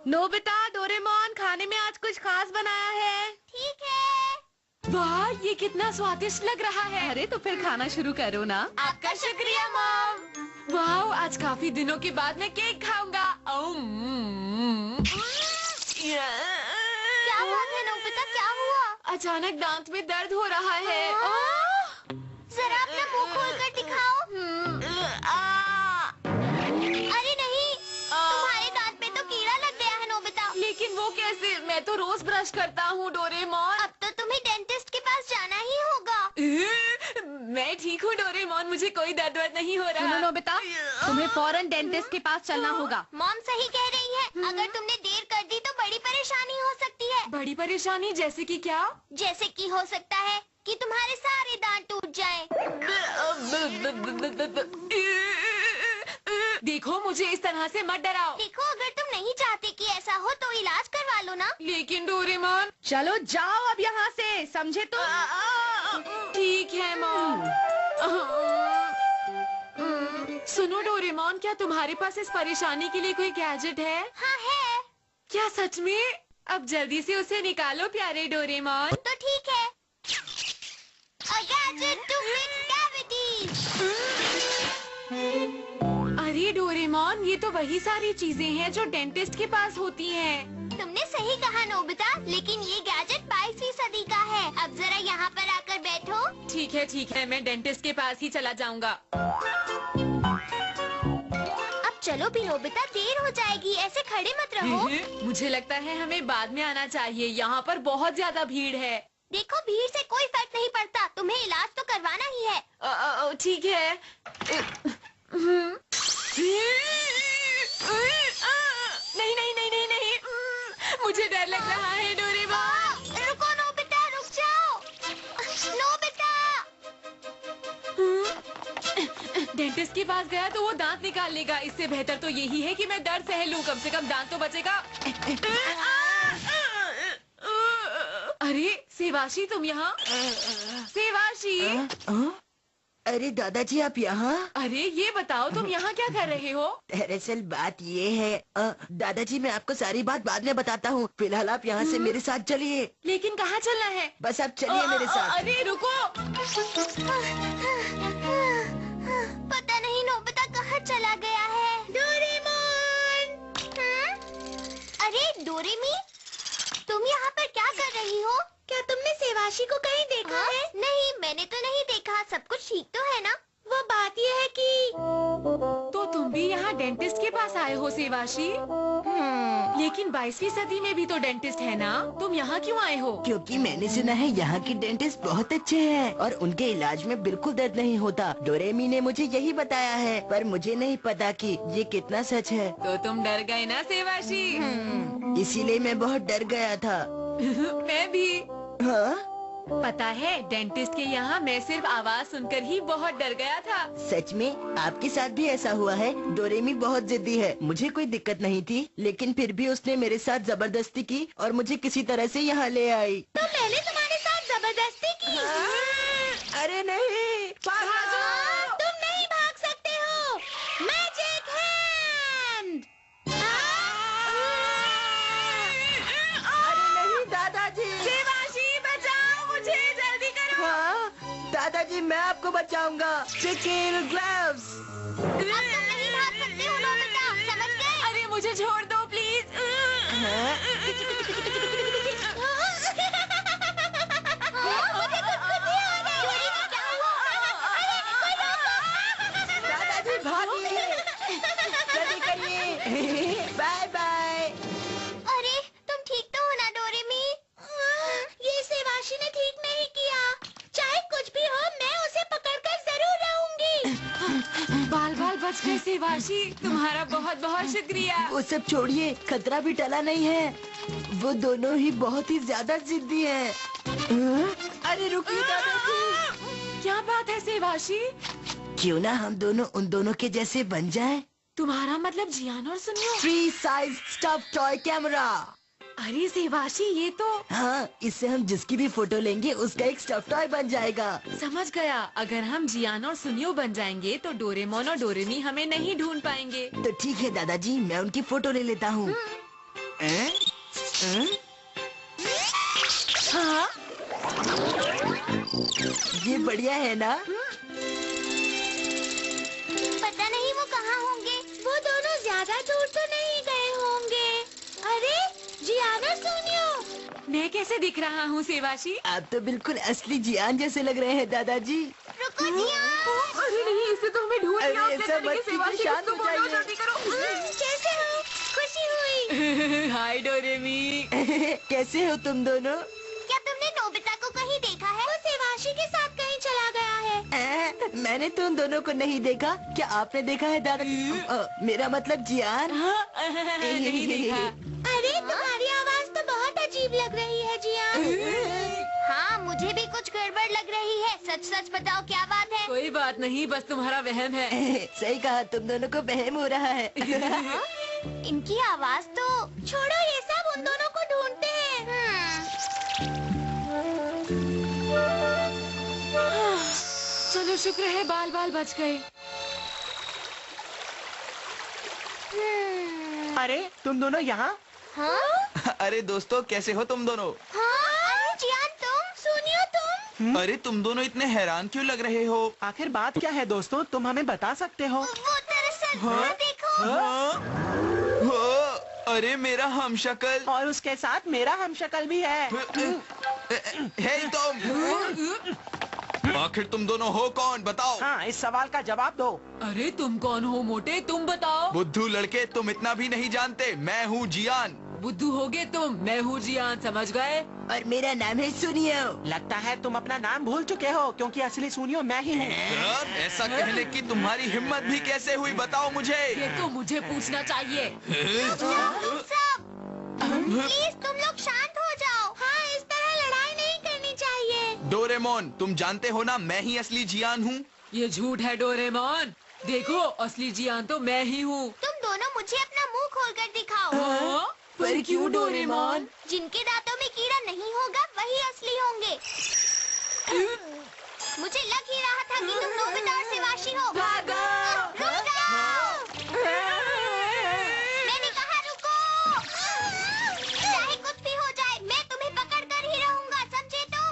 Nobita, Doraemon, खाने में आज कुछ खास बनाया है। ठीक है। वाह, ये कितना स्वादिष्ट लग रहा है। अरे तो फिर खाना शुरू करो ना। आपका शुक्रिया मॉम। वाह, आज काफी दिनों के बाद मैं केक खाऊंगा। क्या बात है नोबिता, क्या हुआ? अचानक दांत में दर्द हो रहा है। जरा अपना मुंह खोल कर दिखाओ। अरे नहीं, तुम्हारे दांत में तो कीड़ा लग गया है नोबिता। लेकिन वो कैसे? मैं तो रोज ब्रश करता हूँ डोरेमोन। अब तो तुम्हें डेंटिस्ट के पास जाना ही होगा। मैं ठीक हूँ डोरेमोन, मुझे कोई दर्द वर्द नहीं हो रहा। सुनो नोबिता, तुम्हें फौरन डेंटिस्ट के पास चलना होगा। मॉम सही कह रही है, अगर तुमने देर कर दी तो बड़ी परेशानी हो सकती है। बड़ी परेशानी जैसे कि क्या? जैसे कि हो सकता है कि तुम्हारे सारे दांत टूट जाएं। देखो, मुझे इस तरह से मत डराओ। देखो, अगर तुम नहीं चाहते कि ऐसा हो तो इलाज करवा लो ना। लेकिन डोरेमोन। चलो जाओ अब यहाँ से, समझे तुम? ठीक है मॉम। सुनो डोरेमोन, क्या तुम्हारे पास इस परेशानी के लिए कोई गैजेट है? हाँ है। क्या सच में? अब जल्दी से उसे निकालो प्यारे डोरेमोन। तो ठीक है। A gadget to fix cavities। अरे डोरेमोन, ये तो वही सारी चीजें हैं जो डेंटिस्ट के पास होती हैं। तुमने सही कहा नोबिता, लेकिन ये गैजेट 22वीं सदी का है। अब जरा यहाँ पर आकर बैठो। ठीक है, मैं डेंटिस्ट के पास ही चला जाऊंगा। अब चलो भी नोबिता, देर हो जाएगी, ऐसे खड़े मत रहो। मुझे लगता है हमें बाद में आना चाहिए, यहाँ पर बहुत ज्यादा भीड़ है। देखो, भीड़ से कोई फर्क नहीं पड़ता, तुम्हें इलाज तो करवाना ही है। ठीक है। नहीं, मुझे डर लग रहा है डोरेमोन। रुको नोबिता, रुक जाओ। नोबिता! डेंटिस्ट के पास गया तो वो दांत निकाल लेगा। इससे बेहतर तो यही है कि मैं दर्द सह लूं, कम से कम दांत तो बचेगा। अरे सेवाशी, तुम यहाँ? सेवाशी! अरे दादाजी, आप यहाँ? अरे ये बताओ, तुम यहाँ क्या कर रहे हो? दरअसल बात ये है, दादाजी मैं आपको सारी बात बाद में बताता हूँ। फिलहाल आप यहाँ से मेरे साथ चलिए। लेकिन कहाँ चलना है? बस आप चलिए मेरे साथ। अरे रुको। पता नहीं नोबिता कहाँ चला गया है। डोरेमोन! अरे डोरेमी, तुम यहाँ पर क्या कर रही हो? क्या तुमने सेवाशी को कहीं देखा है? नहीं, मैंने तो नहीं देखा। सब कुछ ठीक तो है ना? वो बात ये है कि तो तुम भी यहाँ डेंटिस्ट के पास आए हो सेवाशी? लेकिन 22वीं सदी में भी तो डेंटिस्ट है ना? तुम यहाँ क्यों आए हो? क्योंकि मैंने सुना है यहाँ के डेंटिस्ट बहुत अच्छे हैं और उनके इलाज में बिल्कुल दर्द नहीं होता। डोरेमी ने मुझे यही बताया है, पर मुझे नहीं पता कि ये कितना सच है। तो तुम डर गए ना सेवाशी? इसीलिए मैं बहुत डर गया था। मैं भी। हाँ? पता है, डेंटिस्ट के यहाँ मैं सिर्फ आवाज सुनकर ही बहुत डर गया था। सच में? आपके साथ भी ऐसा हुआ है? डोरेमी बहुत जिद्दी है। मुझे कोई दिक्कत नहीं थी, लेकिन फिर भी उसने मेरे साथ जबरदस्ती की और मुझे किसी तरह से यहाँ ले आई। तो मैंने तुम्हारे साथ जबरदस्ती की? अरे नहीं, भागो! तुम नहीं भाग सकते हो। Magic hand! अरे नहीं दादाजी। सेवाशी बचाओ मुझे, जल्दी करो। हाँ, दादाजी मैं आपको बचाऊंगा। Chicken gloves. अब तुम नहीं भाग सकते हो नोबिता, समझ गए? अरे मुझे छोड़ दो प्लीज। मुझे गुदगुदी आ रही है। क्या हुआ? अरे कोई रोको! दादाजी भागिए, जल्दी करिए। Bye bye. अरे तुम ठीक तो हो ना डोरेमी? ये सेवाशी ने ठीक नहीं किया। चाहे कुछ भी हो, मैं उसे पकड़कर जरूर रहूंगी। बाल बाल बच गए सेवाशी, तुम्हारा बहुत बहुत शुक्रिया। वो सब छोड़िए, खतरा भी टला नहीं है। वो दोनों ही बहुत ही ज्यादा जिद्दी हैं। अरे रुकिए दादाजी। क्या बात है सेवाशी? क्यों ना हम दोनों उन दोनों के जैसे बन जाएं? तुम्हारा मतलब जियान और सुनियो? Free size stuff toy camera. अरे सेवाशी, ये तो। हाँ, इससे हम जिसकी भी फोटो लेंगे उसका एक स्टफ टॉय बन जाएगा। समझ गया। अगर हम जियान और सुनियो बन जाएंगे तो डोरेमोन और डोरेमी हमें नहीं ढूंढ पाएंगे। तो ठीक है दादाजी, मैं उनकी फोटो ले लेता हूँ। हाँ? ये बढ़िया है ना? पता नहीं वो कहाँ होंगे। वो दोनों ज्यादा दूर तो नहीं गए होंगे। अरे जियाना सुनियो। मैं कैसे दिख रहा हूँ सेवाशी? आप तो बिल्कुल असली जियान जैसे लग रहे हैं दादाजी। रुको जियान। अरे नहीं, इससे तो हमें ढूंढ अरे लिया। ऐसा मत कीजिए, शांत हो जाइए। जल्दी करो। कैसे हो? खुशी हुई। हाय डोरेमी। कैसे हो तुम दोनों? क्या तुमने नोबिता को कहीं देखा है? वो सेवाशी के साथ कहीं चला गया है। मैंने तो उन दोनों को नहीं देखा। क्या आपने देखा है दादा? मेरा मतलब जियान। हाँ, नहीं देखा। अरे तुम्हारी आवाज तो बहुत अजीब लग रही है जियान। हाँ मुझे भी कुछ गड़बड़ लग रही है। सच सच बताओ क्या बात है? कोई बात नहीं, बस तुम्हारा वहम है। सही कहा, तुम दोनों को वहम हो रहा है। इनकी आवाज तो छोड़ो, ये सब उन दोनों को ढूंढते हैं। चलो शुक्र है बाल बाल बच गए। अरे तुम दोनों यहाँ? हाँ? अरे दोस्तों, कैसे हो तुम दोनों? हाँ? जियान तुम, सुनियो तुम। अरे तुम दोनों इतने हैरान क्यों लग रहे हो? आखिर बात क्या है दोस्तों, तुम हमें बता सकते हो? वो दरअसल हाँ? देखो। हाँ? हाँ? अरे मेरा हमशक्ल। और उसके साथ मेरा हमशक्ल भी है। हे तुम, आखिर तुम दोनों हो कौन, बताओ। हाँ, इस सवाल का जवाब दो। अरे तुम कौन हो मोटे, तुम बताओ। बुद्धू लड़के, तुम इतना भी नहीं जानते। मैं हूँ जियान। बुद्धू होगे तुम, मैं हूँ जियान, समझ गए? और मेरा नाम है सुनियो। लगता है तुम अपना नाम भूल चुके हो, क्योंकि असली सुनियो मैं ही हूँ। ऐसा कहने की तुम्हारी हिम्मत भी कैसे हुई, बताओ मुझे। ये तो मुझे पूछना चाहिए। सब प्लीज तुम लोग शांत हो जाओ। हाँ, इस तरह लड़ाई नहीं करनी चाहिए। डोरेमोन, तुम जानते हो ना मैं ही असली जियान हूँ। ये झूठ है डोरेमोन। देखो, असली जियान तो मैं ही हूँ। तुम दोनों मुझे अपना मुंह खोलकर दिखाओ। हाँ? पर क्यों डोरेमोन? जिनके दांतों में कीड़ा नहीं होगा वही असली होंगे। मुझे लग ही रहा था कि तुम नोबिता और सेवाशी हो। भागो! रुक जाओ! मैंने कहा रुको! चाहे कुछ भी हो जाए, मैं तुम्हें पकड़ कर ही रहूंगा, समझे तुम?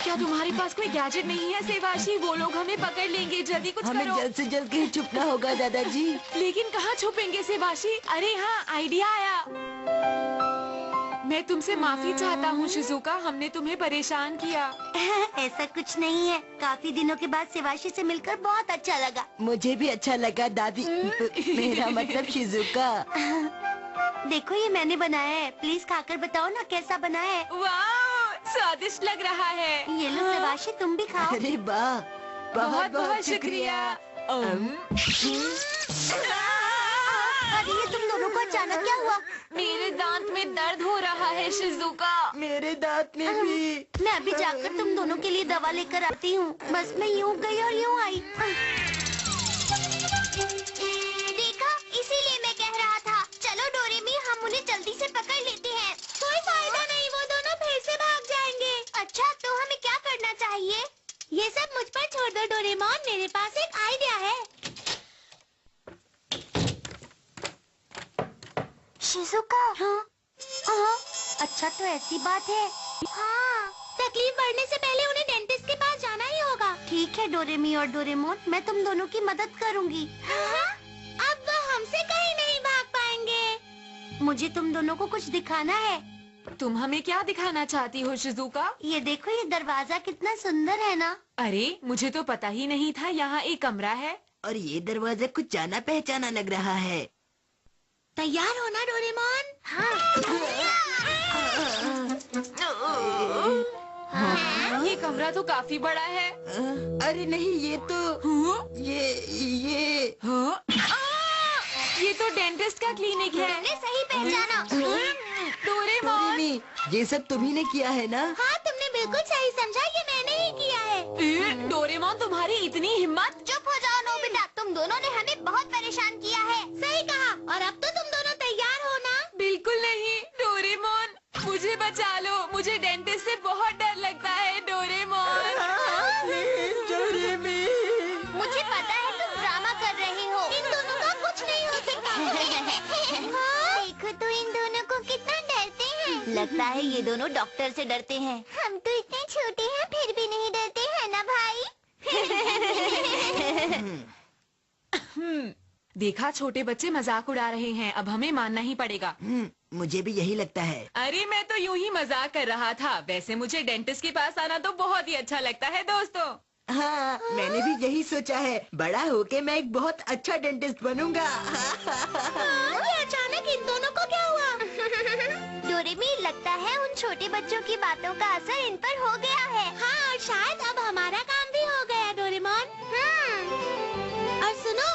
क्या तुम्हारे पास कोई गैजेट नहीं है सेवाशी? वो लोग हमें पकड़ लेंगे, जल्दी कुछ हमें करो। जल्द से जल्द कहीं छुपना होगा दादाजी। लेकिन कहाँ छुपेंगे सेवाशी? अरे हाँ, आइडिया आया। मैं तुमसे माफी चाहता हूँ शिजुका, हमने तुम्हें परेशान किया। ऐसा कुछ नहीं है। काफी दिनों के बाद सेवाशी से मिलकर बहुत अच्छा लगा। मुझे भी अच्छा लगा दादी। मेरा मतलब शिजुका। देखो ये मैंने बनाया है, प्लीज खाकर बताओ ना कैसा बना है। वाह, स्वादिष्ट लग रहा है। ये लो सेवाशी, तुम भी खाओ। अरे वाह, बहुत बहुत शुक्रिया। अरे ये तुम दोनों को अचानक क्या हुआ? मेरे दांत में दर्द हो रहा है शिजुका। मेरे दांत में भी। मैं अभी जाकर तुम दोनों के लिए दवा लेकर आती हूँ। बस मैं यूँ गई और यूँ आई। देखा, इसीलिए मैं कह रहा था। चलो डोरेमी, हम उन्हें जल्दी से पकड़ लेते हैं। कोई फायदा नहीं, वो दोनों फिर से भाग जाएंगे। अच्छा, तो हमें क्या करना चाहिए? ये सब मुझ पर छोड़ दो डोरेमोन, मेरे पास एक आइडिया है। शिजुका। हाँ? अच्छा तो ऐसी बात है। हाँ, तकलीफ बढ़ने से पहले उन्हें डेंटिस्ट के पास जाना ही होगा। ठीक है डोरेमी और डोरेमोन, मैं तुम दोनों की मदद करूंगी। हाँ? अब वो हमसे कहीं नहीं भाग पाएंगे। मुझे तुम दोनों को कुछ दिखाना है। तुम हमें क्या दिखाना चाहती हो शिजुका? ये देखो, ये दरवाजा कितना सुंदर है ना। अरे मुझे तो पता ही नहीं था यहाँ एक कमरा है। और ये दरवाजा कुछ जाना पहचाना लग रहा है। तैयार हो ना डोरेमोन? हाँ, ये कमरा तो काफी बड़ा है। अरे नहीं, ये तो हाँ? ये हाँ? ये तो डेंटिस्ट का क्लिनिक है। मैंने सही पहचाना। डोरेमोन। डोरेमी, ये सब तुम्ही ने किया है ना? हाँ, तुमने बिल्कुल सही समझा, ये मैंने ही किया है। डोरेमोन, तुम्हारी इतनी हिम्मत? चुप हो जाओ नोबिता, तुम दोनों ने हमें बहुत परेशान किया है। सही कहा। और अब तो तुम दोनों तैयार हो ना? बिल्कुल नहीं डोरेमोन, मुझे बचा लो। मुझे डेंटिस्ट से बहुत डर लगता है डोरेमोन। डोरेमी। मुझे पता है तुम ड्रामा कर रहे हो। इन दोनों का कुछ नहीं हो सकता। देखो तो इन दोनों को कितना लगता है ये दोनों डॉक्टर से डरते हैं। हम तो इतने छोटे हैं फिर भी नहीं डरते हैं ना भाई। देखा, छोटे बच्चे मजाक उड़ा रहे हैं, अब हमें मानना ही पड़ेगा। मुझे भी यही लगता है। अरे मैं तो यूं ही मजाक कर रहा था। वैसे मुझे डेंटिस्ट के पास आना तो बहुत ही अच्छा लगता है दोस्तों। हाँ, मैंने भी यही सोचा है। बड़ा होके मैं एक बहुत अच्छा डेंटिस्ट बनूंगा। ये अचानक इन दोनों को क्या हुआ? डोरेमी, लगता है उन छोटे बच्चों की बातों का असर इन पर हो गया है। हाँ, और शायद अब हमारा काम भी हो गया, डोरेमोन। और सुनो,